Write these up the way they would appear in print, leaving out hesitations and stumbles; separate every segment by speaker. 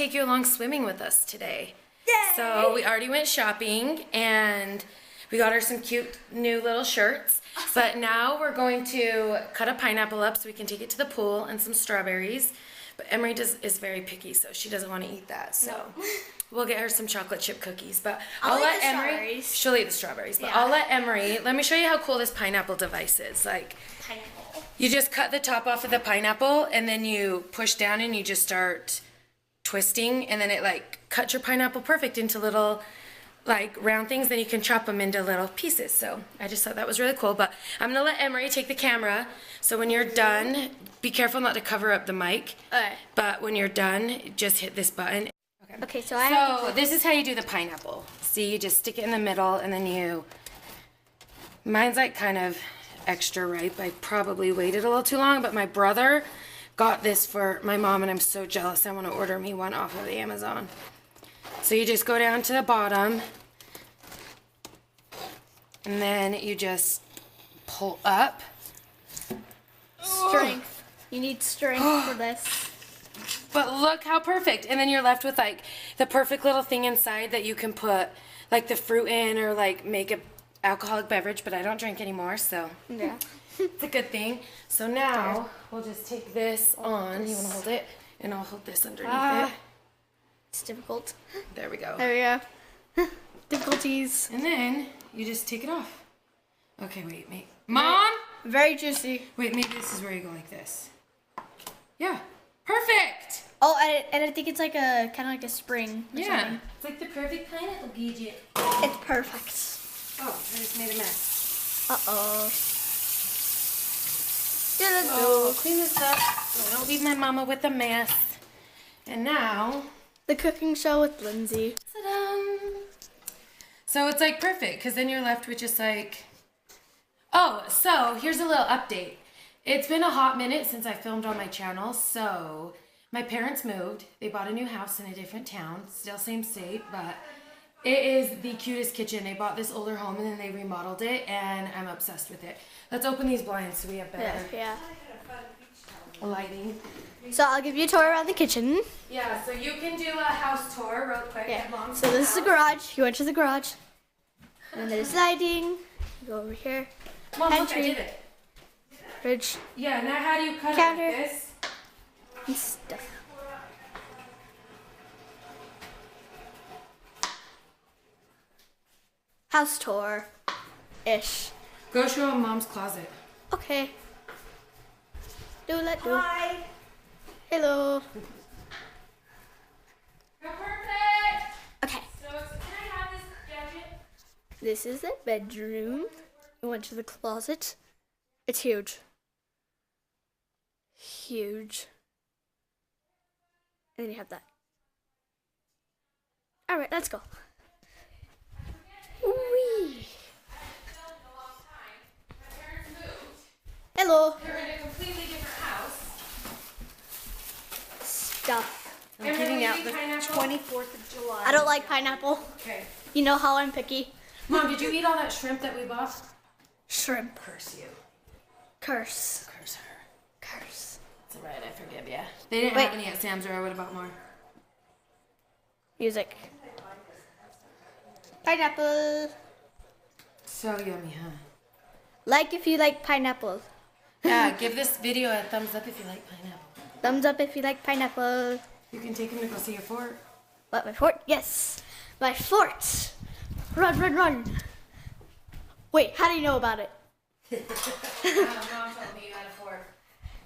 Speaker 1: take you along swimming with us today.
Speaker 2: Yay!
Speaker 1: So we already went shopping and we got her some cute new little shirts. Awesome. But now we're going to cut a pineapple up so we can take it to the pool and some strawberries. But Emery is very picky, so she doesn't want to eat that. So we'll get her some chocolate chip cookies. But I'll let Emery. She'll eat the strawberries. But I'll let Emery. Let me show you how cool this pineapple device is. Like,
Speaker 2: pineapple.
Speaker 1: You just cut the top off of the pineapple, and then you push down, and you just start twisting, and then it like cuts your pineapple perfect into little like round things. Then you can chop them into little pieces. So I just thought that was really cool. But I'm gonna let Emery take the camera. So when you're done, be careful not to cover up the mic.
Speaker 2: Okay.
Speaker 1: But when you're done, just hit this button.
Speaker 2: Okay, so
Speaker 1: this is how you do the pineapple. See, you just stick it in the middle, and then you. Mine's like kind of extra ripe. I probably waited a little too long, but my brother got this for my mom, and I'm so jealous. I want to order me one off of Amazon. So you just go down to the bottom, and then you just pull up.
Speaker 2: Strength. You need strength for this.
Speaker 1: But look how perfect. And then you're left with like the perfect little thing inside that you can put like the fruit in or like make a alcoholic beverage, but I don't drink anymore, so
Speaker 2: yeah.
Speaker 1: It's a good thing. So now we'll just take this on. You want to hold it? And I'll hold this underneath it.
Speaker 2: It's difficult.
Speaker 1: There we go.
Speaker 2: There we go. Difficulties.
Speaker 1: And then you just take it off. Okay, wait, Mom?
Speaker 2: Very juicy.
Speaker 1: Wait, maybe this is where you go like this. Yeah. Perfect!
Speaker 2: Oh, and I think it's like a kind of like a spring. Or something.
Speaker 1: It's like the perfect pineapple gadget.
Speaker 2: It's perfect.
Speaker 1: Oh, I just made a mess.
Speaker 2: Uh-oh.
Speaker 1: Oh, clean this up so I don't leave my mama with a mess. And now...
Speaker 2: the cooking show with Lindsay.
Speaker 1: Ta-da! So it's like perfect, because then you're left with just like... Oh, so here's a little update. It's been a hot minute since I filmed on my channel, so my parents moved. They bought a new house in a different town, still same state, but it is the cutest kitchen. They bought this older home and then they remodeled it, and I'm obsessed with it. Let's open these blinds so we have better lighting.
Speaker 2: So I'll give you a tour around the kitchen.
Speaker 1: Yeah, so you can do a house tour real quick.
Speaker 2: Yeah. So this is the garage. You enter the garage. And there's lighting. You go over here.
Speaker 1: Mom, look, I did it.
Speaker 2: Fridge.
Speaker 1: Yeah, now how do you cut
Speaker 2: Counter.
Speaker 1: it like this?
Speaker 2: And stuff. House tour. Ish.
Speaker 1: Go show him Mom's closet.
Speaker 2: Okay. Hi. Hello.
Speaker 1: Perfect!
Speaker 2: Okay.
Speaker 1: So can I have this gadget?
Speaker 2: This is the bedroom. We went to the closet. It's huge. Huge. And then you have that. Alright, let's go. Wee. Hello.
Speaker 1: You're in a completely different house.
Speaker 2: Stuff.
Speaker 1: I'm giving out the
Speaker 2: 24th of July. I don't like pineapple.
Speaker 1: Okay.
Speaker 2: You know how I'm picky.
Speaker 1: Mom, did you eat all that shrimp that we bought?
Speaker 2: Shrimp.
Speaker 1: Curse you.
Speaker 2: Curse.
Speaker 1: Curse her.
Speaker 2: Curse.
Speaker 1: It's alright, I forgive ya. They didn't have any at Sam's, or I would have bought more.
Speaker 2: Music. Pineapple.
Speaker 1: So yummy, huh?
Speaker 2: Like if you like pineapple.
Speaker 1: Yeah, give this video a thumbs up if you like pineapple.
Speaker 2: Thumbs up if you like pineapple.
Speaker 1: You can take him to go see your fort.
Speaker 2: What, my fort? Yes. My fort. Run, run, run. Wait, how do you know about it?
Speaker 1: Mom told me you had a fort.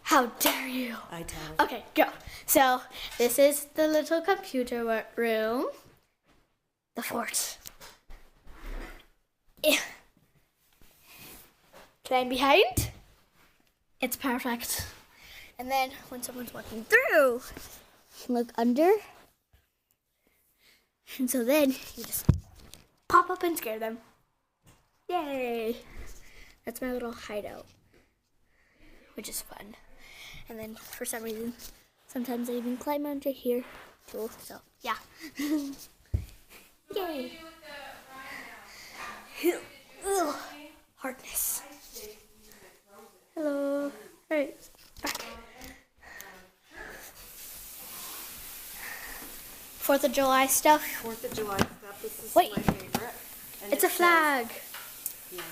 Speaker 2: How dare you?
Speaker 1: I tell.
Speaker 2: Okay, go. So, this is the little computer room. The fort. Yeah. Climb behind. It's perfect. And then when someone's walking through, look under. And so then you just pop up and scare them. Yay! That's my little hideout, which is fun. And then for some reason, sometimes I even climb under here too. So yeah. Yay! Ugh. Hardness. Hello. Alright, back. 4th of July stuff.
Speaker 3: 4th of July stuff. This is
Speaker 2: Wait.
Speaker 3: my favorite. And
Speaker 2: It's a
Speaker 3: it
Speaker 2: flag.
Speaker 3: says, yeah,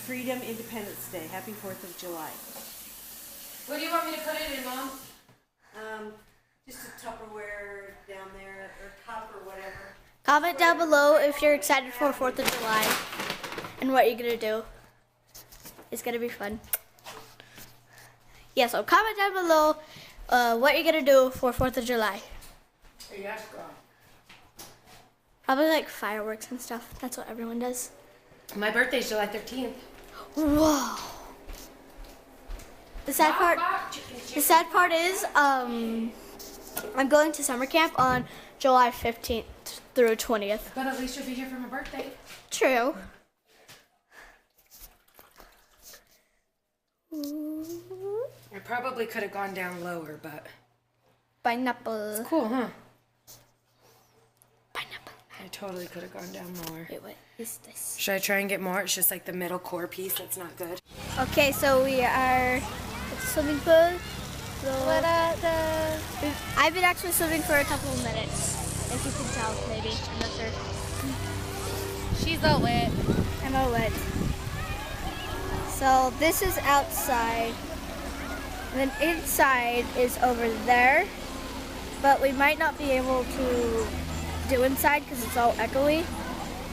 Speaker 3: Freedom Independence Day. Happy 4th of July.
Speaker 1: What do you want me to put it in, Mom?
Speaker 3: Just a Tupperware down there, or cup or whatever.
Speaker 2: Comment down below if you're excited for 4th of July and what you're going to do. It's going to be fun. Yeah, so comment down below what you're going to do for 4th of July.
Speaker 1: Yes, girl.
Speaker 2: Probably like fireworks and stuff. That's what everyone does.
Speaker 1: My birthday's July 13th.
Speaker 2: Whoa. The sad part is I'm going to summer camp on July 15th through 20th.
Speaker 1: But at least you'll be here for my birthday.
Speaker 2: True.
Speaker 1: I probably could have gone down lower, but
Speaker 2: Pineapple.
Speaker 1: cool, huh?
Speaker 2: Pineapple.
Speaker 1: I totally could have gone down lower.
Speaker 2: Wait, what is this?
Speaker 1: Should I try and get more? It's just like the middle core piece that's not good.
Speaker 2: Okay, so we are at the swimming pool. So I've been actually swimming for a couple of minutes, if you can tell, maybe. I'm not sure.
Speaker 1: She's all wet.
Speaker 2: I'm all wet. So this is outside, and then inside is over there, but we might not be able to do inside because it's all echoey,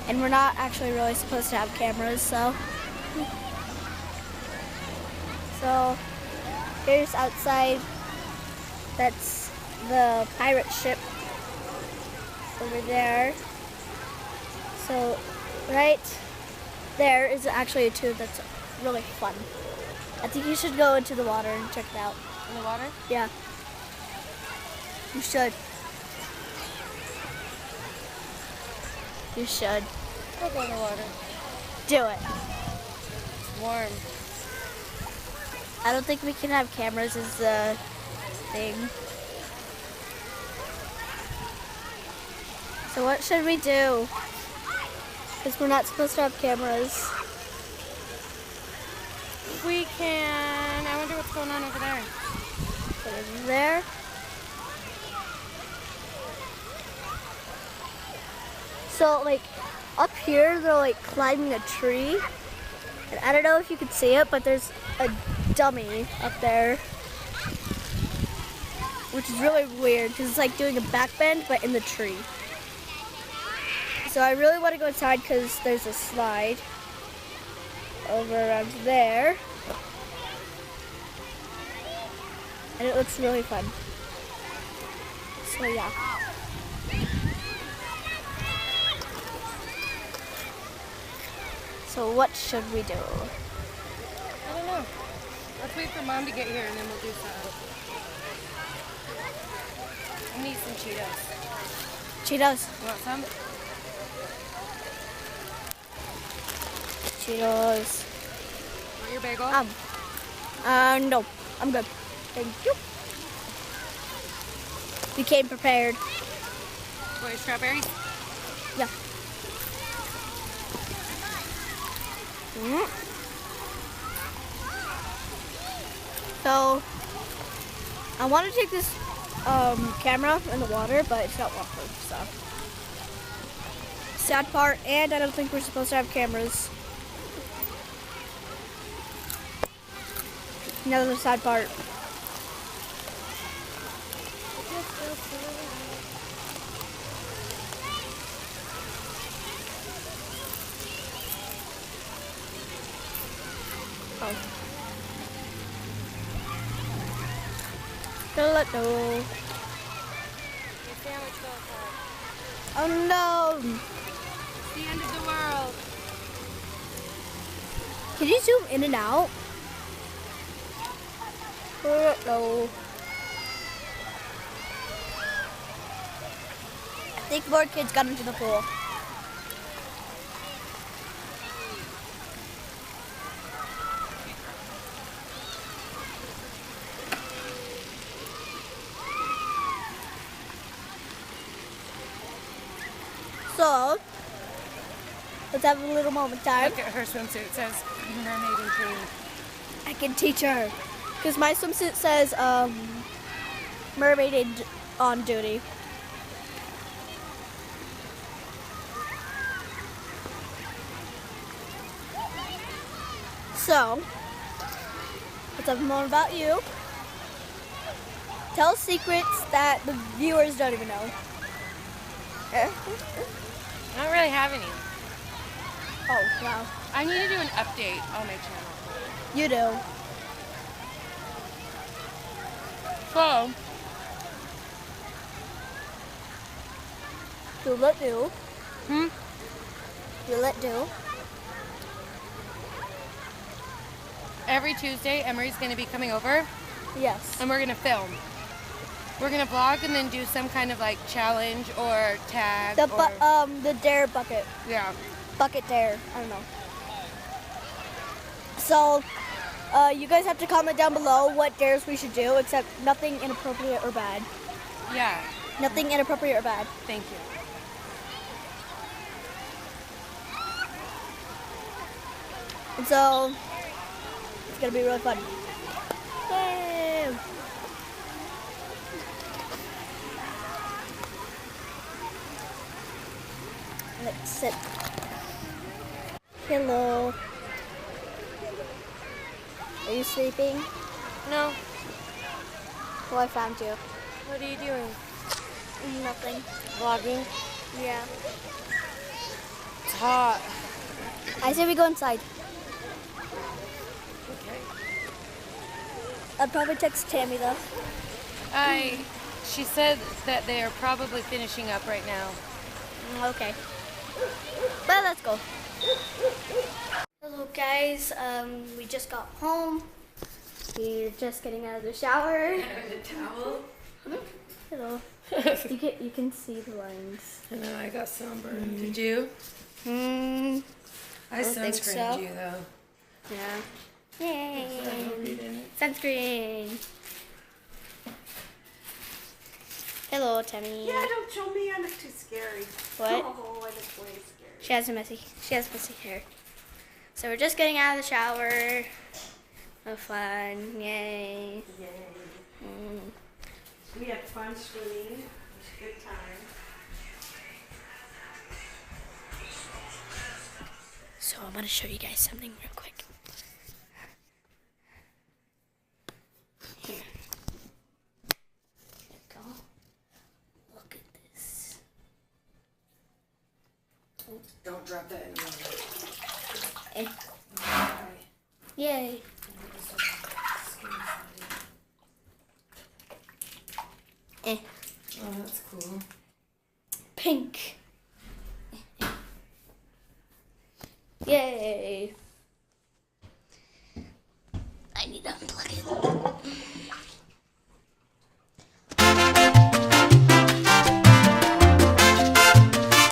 Speaker 2: and we're not actually really supposed to have cameras, so here's outside. That's the pirate ship over there. So right there is actually a tube that's really fun. I think you should go into the water and check it out.
Speaker 1: In the water?
Speaker 2: Yeah. You should. You should.
Speaker 1: I'll go in the water.
Speaker 2: Do it.
Speaker 1: It's warm.
Speaker 2: I don't think we can have cameras as the thing. So what should we do? Because we're not supposed to have cameras.
Speaker 1: We can. I wonder what's going on over there.
Speaker 2: Put it in there. So like up here they're like climbing a tree. And I don't know if you can see it, but there's a dummy up there. Which is really weird because it's like doing a back bend but in the tree. So I really want to go inside because there's a slide over around there. And it looks really fun. So yeah. So what should we do?
Speaker 1: I don't know. Let's wait for Mom to get here and then we'll do something. I need some Cheetos.
Speaker 2: Cheetos.
Speaker 1: You want some?
Speaker 2: Cheetos.
Speaker 1: Want your bagel?
Speaker 2: No. I'm good. Thank you. We came prepared.
Speaker 1: Want your strawberries?
Speaker 2: Yeah. So, I want to take this camera in the water, but it's not waterproof, so. Sad part, and I don't think we're supposed to have cameras. Another sad part. Oh. Don't let go.
Speaker 1: Your sandwich fell apart.
Speaker 2: Oh no!
Speaker 1: It's the end of the world.
Speaker 2: Can you zoom in and out? No. I think more kids got into the pool. So, let's have a little moment time.
Speaker 1: Look at her swimsuit. It says mermaid in green.
Speaker 2: I can teach her. Because my swimsuit says mermaid on duty. So, let's have more about you. Tell secrets that the viewers don't even know.
Speaker 1: I don't really have any.
Speaker 2: Oh, wow.
Speaker 1: I need to do an update on my channel.
Speaker 2: You do.
Speaker 1: So,
Speaker 2: Do let do.
Speaker 1: hmm?
Speaker 2: You let do.
Speaker 1: Every Tuesday, Emery's going to be coming over,
Speaker 2: Yes.
Speaker 1: and we're going to film. We're going to vlog and then do some kind of like challenge or tag
Speaker 2: The dare bucket.
Speaker 1: yeah.
Speaker 2: Bucket dare. I don't know. So, you guys have to comment down below what dares we should do, except nothing inappropriate or bad.
Speaker 1: Yeah.
Speaker 2: Nothing inappropriate or bad.
Speaker 1: Thank you.
Speaker 2: And so, it's gonna be really fun. Yay! Let's sit. Hello. Are you sleeping?
Speaker 1: No.
Speaker 2: Well, I found you.
Speaker 1: What are you doing?
Speaker 2: Nothing.
Speaker 1: Vlogging?
Speaker 2: Yeah.
Speaker 1: It's hot.
Speaker 2: I say we go inside.
Speaker 1: Okay.
Speaker 2: I'd probably text Tammy though.
Speaker 1: She said that they are probably finishing up right now.
Speaker 2: Okay. But let's go. Hello guys, we just got home. We're just getting out of the shower.
Speaker 1: The towel?
Speaker 2: Hello. You can see the lines.
Speaker 1: I know, I got sunburned. Did you? I
Speaker 2: don't think
Speaker 1: sunscreened
Speaker 2: so.
Speaker 1: you though.
Speaker 2: Yeah.
Speaker 1: I hope you
Speaker 2: Yay.
Speaker 1: didn't.
Speaker 2: Sunscreen. Hello, Tammy.
Speaker 3: Yeah, don't show me. I look too scary.
Speaker 2: What?
Speaker 3: Oh, I look way scary.
Speaker 2: She has messy hair. So we're just getting out of the shower. No fun. Yay.
Speaker 3: Yay. We had fun swimming. It was a good time.
Speaker 2: So I'm gonna show you guys something real quick. Here. Here we go. Look at this.
Speaker 1: Don't drop that in the water.
Speaker 2: Eh.
Speaker 1: Okay.
Speaker 2: Yay. Eh.
Speaker 1: Oh, that's cool.
Speaker 2: Pink. Yay.